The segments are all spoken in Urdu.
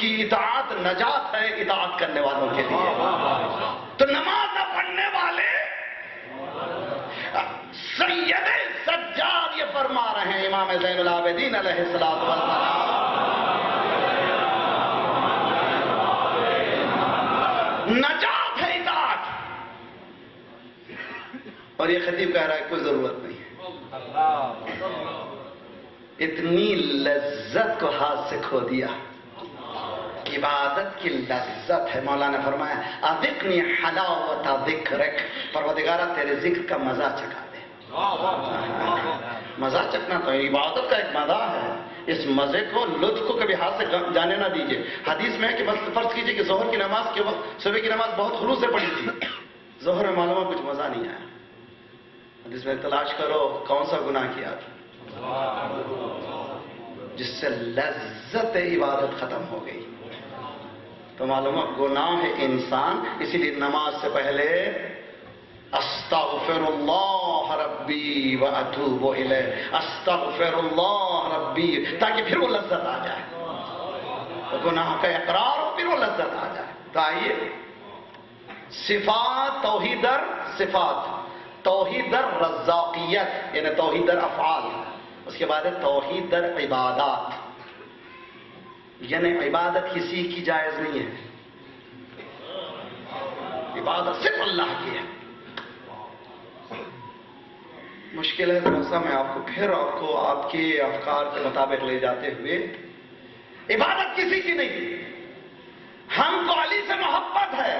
کی اطاعت نجات ہے اطاعت کرنے والوں کے لیے. تو نماز نہ پڑھنے والے سید سجاد یہ فرما رہے ہیں امام زین العابدین علیہ الصلوۃ والسلام نجات ہے اطاعت. اور یہ خطیب کہہ رہا ہے کوئی ضرورت نہیں ہے. اتنی لذت کو ہاتھ سے کھو دیا. عبادت کی لذت ہے. مولا نے فرمایا اذقنی حلاوت ذکرک، پروردگارہ تیرے ذکر کا مزہ چکھا دے. مزہ چکھنا تو عبادت کا ایک مزہ ہے. اس مزے کو لطف کو کبھی ہاتھ سے جانے نہ دیجیے. حدیث میں ہے کہ بس فرض کیجئے کہ ظہر کی نماز کے وقت صبح کی نماز بہت خلوص سے پڑھی تھی، ظہر میں معلوم ہے کچھ مزہ نہیں آیا. حدیث میں تلاش کرو کون سا گناہ کیا تھا جس سے لذت عبادت ختم ہو گئی. تو معلوم ہے گناہ ہے انسان. اسی لیے نماز سے پہلے استغفر اللہ ربی واتوب الیہ، استغفر اللہ ربی، تاکہ پھر وہ لذت آ جائے. تو گناہ کا اقرار ہو پھر وہ لذت آ جائے. تو آئیے صفات، توحید در صفات، توحید در رزاقیت یعنی توحید در افعال، اس کے بعد ہے توحید در عبادات یعنی عبادت کسی کی جائز نہیں ہے، عبادت صرف اللہ کی ہے. مشکل ہے ذرا سا، میں آپ کو پھر آپ کے افکار کے مطابق لے جاتے ہوئے، عبادت کسی کی نہیں. ہم کو علی سے محبت ہے،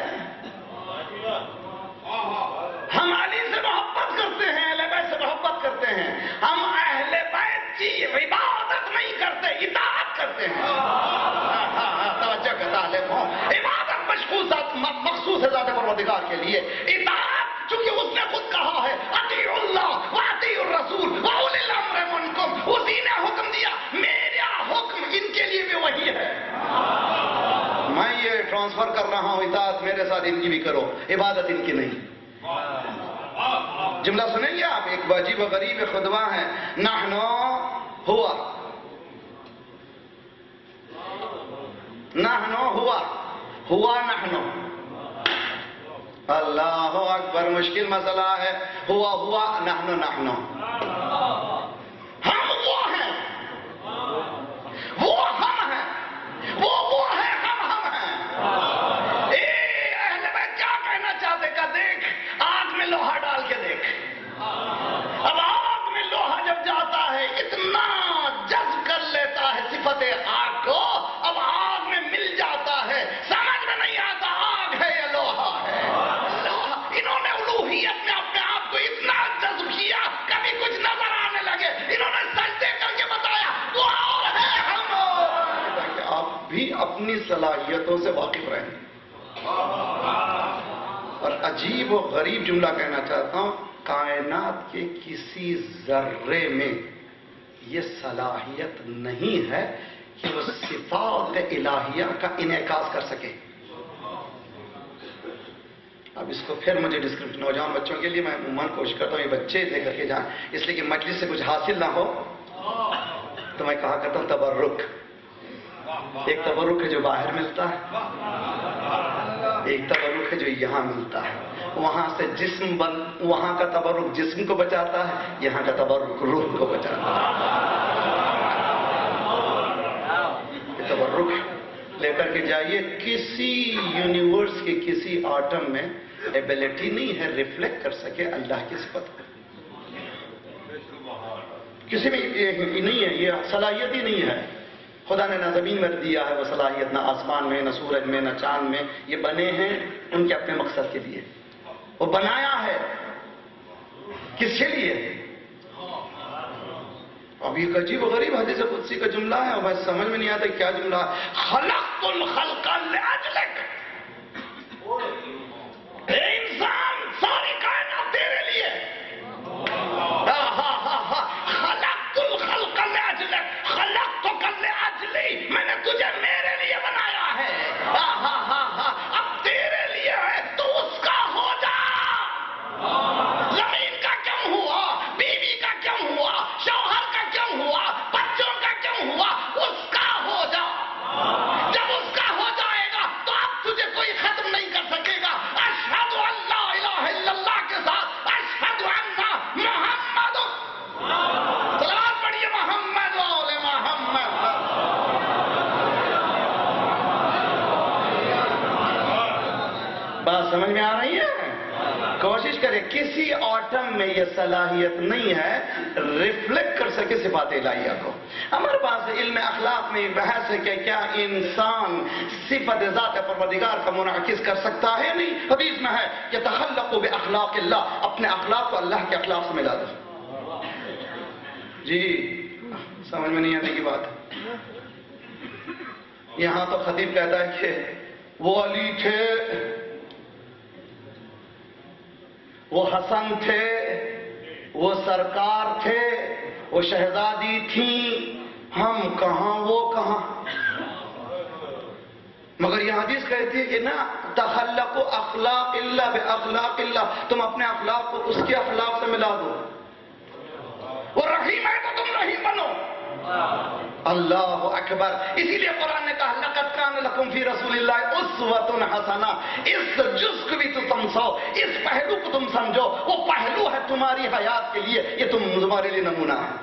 ہم علی سے محبت کرتے ہیں، اہل بیت سے محبت کرتے ہیں. ہم اہل بیت کی عبادت نہیں کرتے، اطاعت کرتے ہیں. توجہ کا طالب ہوں. عبادت مخصوص ہے ذات پروردگار کے لیے. اطاعت چونکہ اس نے خود کہا ہے اطیعوا اللہ واطیعوا الرسول واولی الامر منکم، اسی نے حکم دیا، میرا حکم ان کے لیے بھی وہی ہے. میں یہ ٹرانسفر کر رہا ہوں، اطاعت میرے ساتھ ان کی بھی کرو، عبادت ان کی نہیں. جملہ سنیں گے آپ؟ ایک عجیب و غریب خطبہ ہے. نحنو ہوا، نحنو ہوا، ہوا نحنو. اللہ اکبر، مشکل مسئلہ ہے. ہوا ہوا، نحنو نحنو. ہم وہ ہیں، وہ ہم ہیں، وہ ہیں، ہم ہیں. اے اہل بیت کیا کہنا چاہتے کا دیکھ، آگ میں لوہا ڈال کے دیکھ. اب آگ میں لوہا جب جاتا ہے اتنا جذب کر لیتا ہے صفت آگ کو، اب آگ میں مل جاتا ہے، سمجھ میں نہیں آتا آگ ہے یا لوہا ہے. انہوں نے الوہیت میں اپنے آپ کو اتنا جذب کیا، کبھی کچھ نظر آنے لگے، انہوں نے سجدے کر کے بتایا وہ اور ہے ہم. تاکہ آپ بھی اپنی صلاحیتوں سے واقف رہیں. اور عجیب و غریب جملہ کہنا چاہتا ہوں، کائنات کے کسی ذرے میں یہ صلاحیت نہیں ہے کہ وہ صفات الہیہ کا انعکاس کر سکے. اب اس کو پھر مجھے ڈسکرپشن، نوجوان بچوں کے لیے میں عموماً کوشش کرتا ہوں یہ بچے لے کر کے جائیں، اس لیے کہ مجلس سے کچھ حاصل نہ ہو تو میں کہا کرتا ہوں تبرک. ایک تبرک ہے جو باہر ملتا ہے، ایک تبرک ہے جو یہاں ملتا ہے. وہاں سے جسم وہاں کا تبرک جسم کو بچاتا ہے، یہاں کا تبرک روح کو بچاتا ہے. یہ تبرک لے کر کے جائیے. کسی یونیورس کے کسی آٹم میں ایبلٹی نہیں ہے ریفلیکٹ کر سکے اللہ کی صفت کو. کسی میں نہیں ہے، یہ صلاحیت ہی نہیں ہے. خدا نے نہ زمین میں دیا ہے وہ صلاحیت، نہ آسمان میں، نہ سورج میں، نہ چاند میں. یہ بنے ہیں ان کے اپنے مقصد کے لیے. وہ بنایا ہے کس کے لیے؟ اب یہ عجیب و غریب حدیث قدسی کا جملہ ہے اور بس سمجھ میں نہیں آتا کیا جملہ ہے. خلقت الخلق لاجلک، اے انسان ساری کائنات تیرے لیے. خلقت الخلق لاجلک، خلقتک لاجلی، میں نے تجھے میرے لیے بنایا ہے. اب تیرے لیے ہے تو اس کا ہو جا. زمین کا کم ہوا، بیوی کا کم ہوا، شوہر کا کم ہوا، بچوں کا کم ہوا، اس کا ہو جا. جب اس کا سمجھ میں آ رہی ہے؟ کوشش کرے، کسی آٹم میں یہ صلاحیت نہیں ہے ریفلیکٹ کر سکے صفات الہیہ کو۔ ہمارے پاس علم اخلاق میں بحث ہے کہ کیا انسان صفت ذات پروردگار کا منعکس کر سکتا ہے؟ نہیں، حدیث میں ہے کہ تخلقوا باخلاق اللہ، اپنے اخلاق کو اللہ کے اخلاق سے ملا دو۔ جی سمجھ میں نہیں آنے کی بات۔ یہاں تو خطیب کہتا ہے کہ وہ علی تھے، وہ حسن تھے، وہ سرکار تھے، وہ شہزادی تھیں، ہم کہاں وہ کہاں۔ مگر یہ حدیث کہتی ہے کہ نا تخلقوا اخلاق اللہ باخلاق اللہ، تم اپنے اخلاق کو اس کے اخلاق سے ملا دو۔ وہ رحیم ہے تو تم رحیم بنو۔ اللہ اکبر۔ اسی لیے قرآن نے کہا لقد کان لکم فی رسول اللہ اسوۃ حسنہ، اس جز کو بھی تم سمجھو، اس پہلو کو تم سمجھو، وہ پہلو ہے تمہاری حیات کے لیے، یہ تمہارے لیے نمونہ ہے،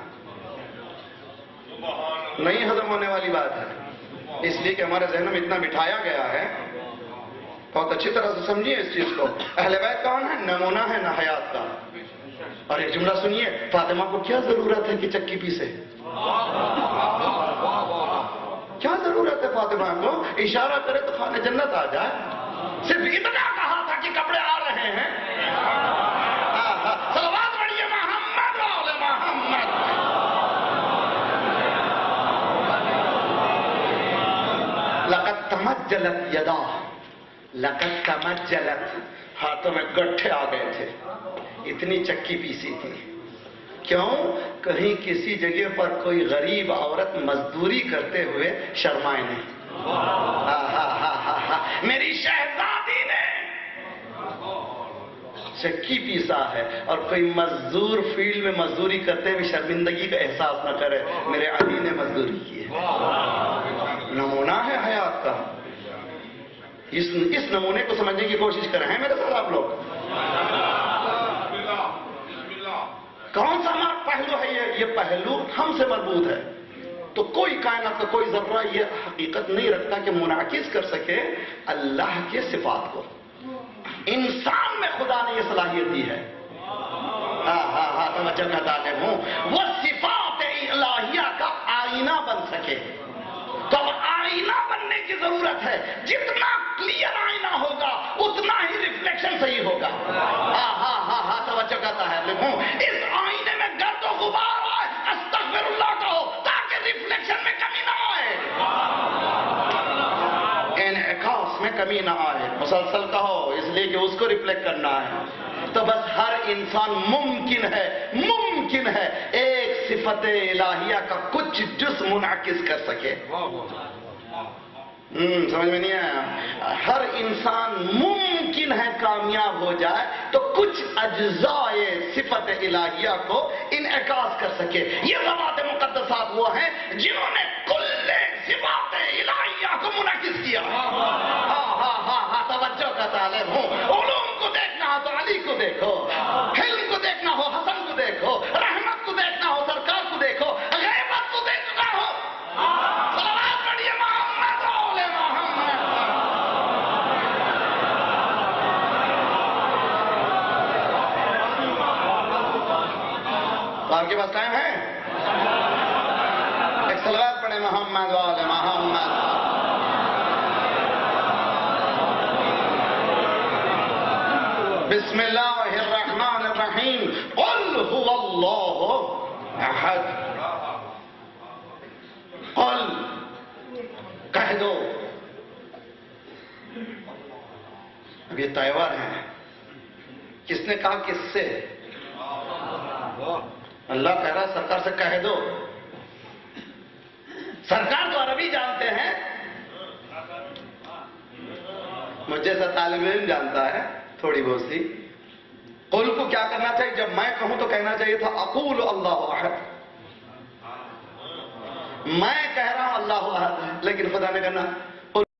نہیں ہضم ہونے والی بات ہے۔ اس لیے کہ ہمارے ذہن میں اتنا بٹھایا گیا ہے، بہت اچھی طرح سے سمجھیے اس چیز کو۔ اہل بیت کون ہے؟ نمونہ ہے نہ حیات کا۔ اور ایک جملہ سنیے، فاطمہ کو کیا ضرورت ہے کہ چکی پیسے؟ کیا ضرورت ہے فاطمہ کو؟ اشارہ کرے تو خانے جنت آ جائے۔ صرف اتنا کہا تھا کہ کپڑے آ رہے ہیں۔ صلوات پڑھیے محمد و آل محمد۔ لقد تمجلت یدا، لقد تمجلت، ہاتھوں میں گٹھے آ گئے تھے، اتنی چکی پیسی تھی۔ کیوں؟ کہیں کسی جگہ پر کوئی غریب عورت مزدوری کرتے ہوئے شرمائے نہیں۔ میری شہزادی نے چکی پیسا ہے، اور کوئی مزدور فیلڈ میں مزدوری کرتے ہوئے شرمندگی کا احساس نہ کرے، میرے علی نے مزدوری کی ہے۔ نمونہ ہے حیات کا۔ اس نمونے کو سمجھنے کی کوشش کر رہے ہیں میرے ساتھ آپ لوگ۔ کون سا ہمارا پہلو ہے یہ پہلو ہم سے مربوط ہے۔ تو کوئی کائنات کا کوئی ذرہ یہ حقیقت نہیں رکھتا کہ منعکس کر سکے اللہ کے صفات کو۔ انسان میں خدا نے یہ صلاحیت دی ہے۔ توجہ کا طالب ہوں، وہ صفات الہیہ کا آئینہ بن سکے۔ تو اب آئینہ بننے کی ضرورت ہے، جتنا کلیئر آئینہ ہوگا اتنا ہی ریفلیکشن صحیح ہوگا۔ توجہ کرتا ہے لکھوں، اس آئینے میں گرد و غبار آئے استغفر اللہ کہو تاکہ ریفلیکشن میں کمی نہ آئے، انعکاس میں کمی نہ آئے، مسلسل کہو، اس لیے کہ اس کو ریفلیکٹ کرنا ہے۔ تو بس ہر انسان ممکن ہے ایک صفت الہیہ کا کچھ جز منعکس کر سکے۔ سمجھ میں نہیں آیا؟ ہر انسان ممکن ہے کامیاب ہو جائے تو کچھ اجزاء صفت الہیہ کو انعکاس کر سکے۔ یہ ذوات مقدسات وہ ہیں جنہوں نے کل صفات الہیہ کو منعکس کیا۔ توجہ کا طالب ہوں، علوم کو دیکھنا ہو تو علی کو دیکھو، حلم کو دیکھنا ہو حسن کو دیکھو، رحمت کو دیکھنا ہو سرکار کو دیکھو، غیبت کو دیکھنا ہو صلوات پڑھیے محمد و آل محمد۔ تو آپ کے پاس ٹائم ہے؟ ایک صلوات پڑھیں محمد و آل محمد۔ بسم اللہ الرحمن الرحیم، قل هو اللہ احد، قل کہہ دو۔ اب یہ تہوار ہے، کس نے کہا کس سے؟ اللہ کہہ رہا سرکار سے کہہ دو۔ سرکار تو عربی جانتے ہیں، مجھ جیسا طالب علم جانتا ہے تھوڑی بہت سی۔ قل کو کیا کرنا چاہیے؟ جب میں کہوں تو کہنا چاہیے تھا اقول اللہ احد، میں کہہ رہا ہوں اللہ احد ہے، لیکن خدا نے کہنا